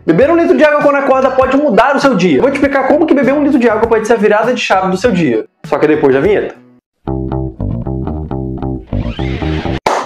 Beber 1 litro de água quando acorda pode mudar o seu dia. Eu vou te explicar como que beber 1 litro de água pode ser a virada de chave do seu dia. Só que depois da vinheta.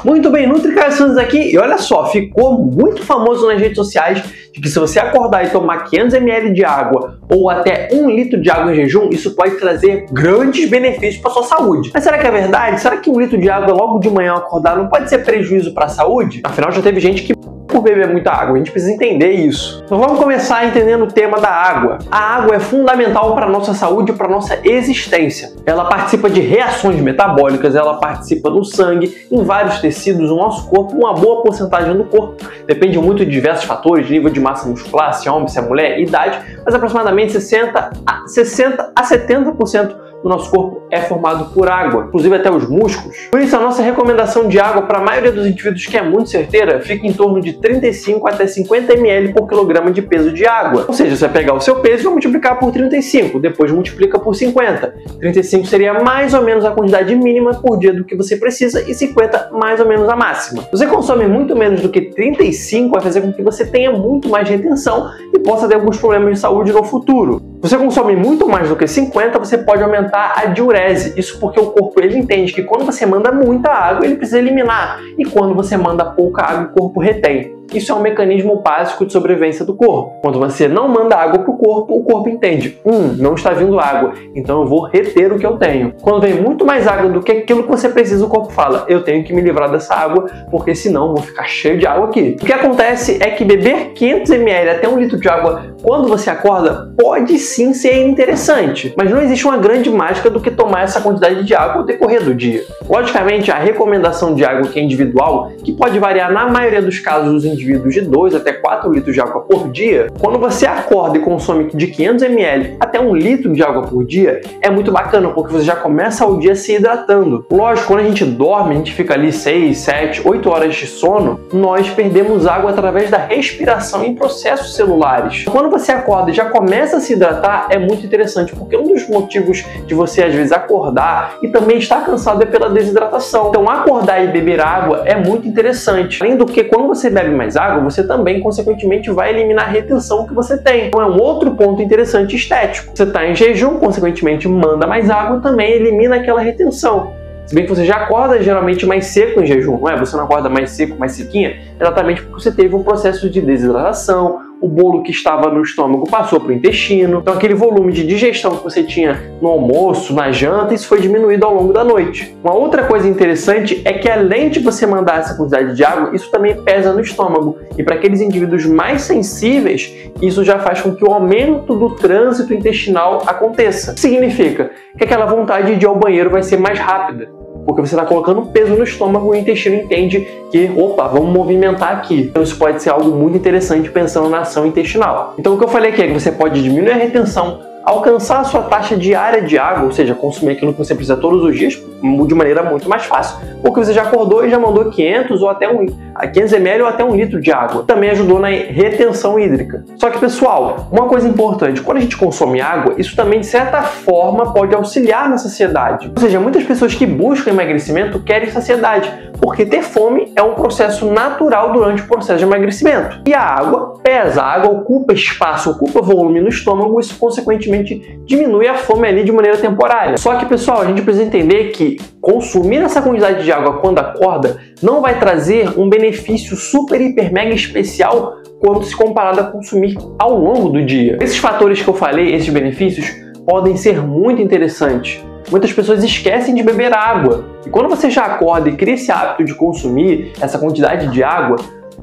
Muito bem, NutriCais Santos aqui, e olha só, ficou muito famoso nas redes sociais de que se você acordar e tomar 500 ml de água ou até 1 litro de água em jejum, isso pode trazer grandes benefícios para sua saúde. Mas será que é verdade? Será que 1 litro de água logo de manhã ao acordar não pode ser prejuízo para a saúde? Afinal, já teve gente que por beber muita água, a gente precisa entender isso. Então vamos começar entendendo o tema da água. A água é fundamental para a nossa saúde e para a nossa existência. Ela participa de reações metabólicas, ela participa no sangue, em vários tecidos do nosso corpo, uma boa porcentagem do corpo. Depende muito de diversos fatores, nível de massa muscular, se é homem, se é mulher, idade, mas aproximadamente 60 a 70% do nosso corpo é formado por água, inclusive até os músculos. Por isso, a nossa recomendação de água para a maioria dos indivíduos que é muito certeira fica em torno de 35 até 50 ml por quilograma de peso de água. Ou seja, você vai pegar o seu peso e vai multiplicar por 35, depois multiplica por 50. 35 seria mais ou menos a quantidade mínima por dia do que você precisa e 50 mais ou menos a máxima. Se você consome muito menos do que 35, vai fazer com que você tenha muito mais retenção e possa ter alguns problemas de saúde no futuro. Se você consome muito mais do que 50, você pode aumentar a diurese. Isso porque o corpo ele entende que quando você manda muita água, ele precisa eliminar. E quando você manda pouca água, o corpo retém. Isso é um mecanismo básico de sobrevivência do corpo. Quando você não manda água para o corpo entende. Não está vindo água, então eu vou reter o que eu tenho. Quando vem muito mais água do que aquilo que você precisa, o corpo fala, eu tenho que me livrar dessa água, porque senão eu vou ficar cheio de água aqui. O que acontece é que beber 500 ml até 1 litro de água quando você acorda pode sim ser interessante, mas não existe uma grande mágica do que tomar essa quantidade de água ao decorrer do dia. Logicamente, a recomendação de água que é individual, que pode variar na maioria dos casos dos indivíduos de 2 até 4 litros de água por dia, quando você acorda e consome de 500 ml até 1 litro de água por dia, é muito bacana, porque você já começa o dia se hidratando. Lógico, quando a gente dorme, a gente fica ali 6, 7, 8 horas de sono, nós perdemos água através da respiração em processos celulares. Quando você acorda e já começa a se hidratar, é muito interessante, porque um dos motivos de você às vezes acordar e também estar cansado é pela desidratação. Então acordar e beber água é muito interessante. Além do que, quando você bebe mais água, você também consequentemente vai eliminar a retenção que você tem. Então é um outro ponto interessante estético. Você está em jejum, consequentemente manda mais água, também elimina aquela retenção. Se bem que você já acorda geralmente mais seco em jejum, não é? Você não acorda mais seco, mais sequinha, exatamente porque você teve um processo de desidratação, o bolo que estava no estômago passou para o intestino, então aquele volume de digestão que você tinha no almoço, na janta, isso foi diminuído ao longo da noite. Uma outra coisa interessante é que além de você mandar essa quantidade de água, isso também pesa no estômago, e para aqueles indivíduos mais sensíveis, isso já faz com que o aumento do trânsito intestinal aconteça. Isso significa que aquela vontade de ir ao banheiro vai ser mais rápida, porque você está colocando peso no estômago e o intestino entende que, opa, vamos movimentar aqui. Então isso pode ser algo muito interessante pensando na ação intestinal. Então o que eu falei aqui é que você pode diminuir a retenção, alcançar a sua taxa diária de água, ou seja, consumir aquilo que você precisa todos os dias de maneira muito mais fácil, porque você já acordou e já mandou 500 ou até 500 ml ou até 1 litro de água. Também ajudou na retenção hídrica. Só que, pessoal, uma coisa importante, quando a gente consome água, isso também, de certa forma, pode auxiliar na saciedade. Ou seja, muitas pessoas que buscam emagrecimento querem saciedade, porque ter fome é um processo natural durante o processo de emagrecimento. E a água pesa, a água ocupa espaço, ocupa volume no estômago, isso consequentemente diminui a fome ali de maneira temporária. Só que, pessoal, a gente precisa entender que consumir essa quantidade de água quando acorda não vai trazer um benefício super, hiper, mega especial quando se comparado a consumir ao longo do dia. Esses fatores que eu falei, esses benefícios, podem ser muito interessantes. Muitas pessoas esquecem de beber água. E quando você já acorda e cria esse hábito de consumir essa quantidade de água,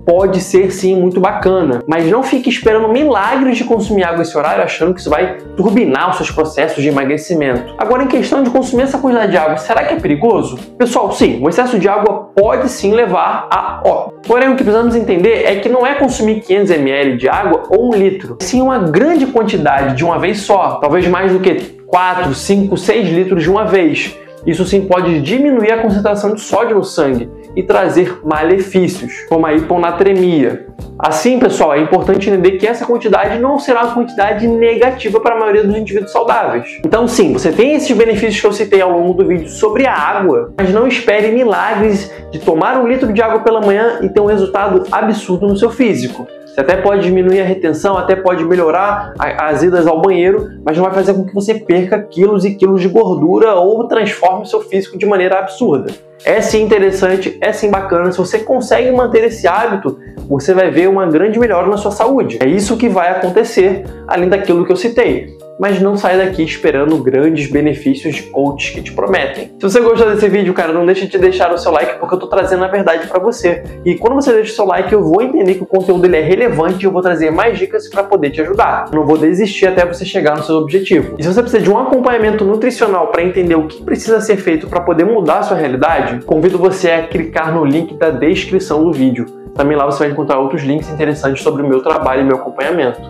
pode ser sim muito bacana, mas não fique esperando milagres de consumir água esse horário achando que isso vai turbinar os seus processos de emagrecimento. Agora, em questão de consumir essa quantidade de água, será que é perigoso? Pessoal, sim, o excesso de água pode sim levar a óbito. Porém, o que precisamos entender é que não é consumir 500 ml de água ou 1 litro, sim uma grande quantidade de uma vez só, talvez mais do que 4, 5, 6 litros de uma vez. Isso sim pode diminuir a concentração de sódio no sangue e trazer malefícios, como a hiponatremia. Assim, pessoal, é importante entender que essa quantidade não será uma quantidade negativa para a maioria dos indivíduos saudáveis. Então, sim, você tem esses benefícios que eu citei ao longo do vídeo sobre a água, mas não espere milagres de tomar 1 litro de água pela manhã e ter um resultado absurdo no seu físico. Você até pode diminuir a retenção, até pode melhorar as idas ao banheiro, mas não vai fazer com que você perca quilos e quilos de gordura ou transforme o seu físico de maneira absurda. É sim interessante, é sim bacana. Se você consegue manter esse hábito, você vai ver uma grande melhora na sua saúde. É isso que vai acontecer, além daquilo que eu citei. Mas não sai daqui esperando grandes benefícios de coaches que te prometem. Se você gostou desse vídeo, cara, não deixe de deixar o seu like, porque eu tô trazendo a verdade pra você. E quando você deixa o seu like, eu vou entender que o conteúdo ele é relevante e eu vou trazer mais dicas pra poder te ajudar. Eu não vou desistir até você chegar no seu objetivo. E se você precisa de um acompanhamento nutricional para entender o que precisa ser feito para poder mudar a sua realidade, convido você a clicar no link da descrição do vídeo. Também lá você vai encontrar outros links interessantes sobre o meu trabalho e meu acompanhamento.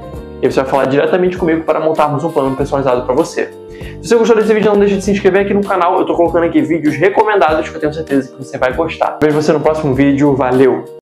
E você vai falar diretamente comigo para montarmos um plano personalizado para você. Se você gostou desse vídeo, não deixe de se inscrever aqui no canal. Eu estou colocando aqui vídeos recomendados que eu tenho certeza que você vai gostar. Vejo você no próximo vídeo. Valeu!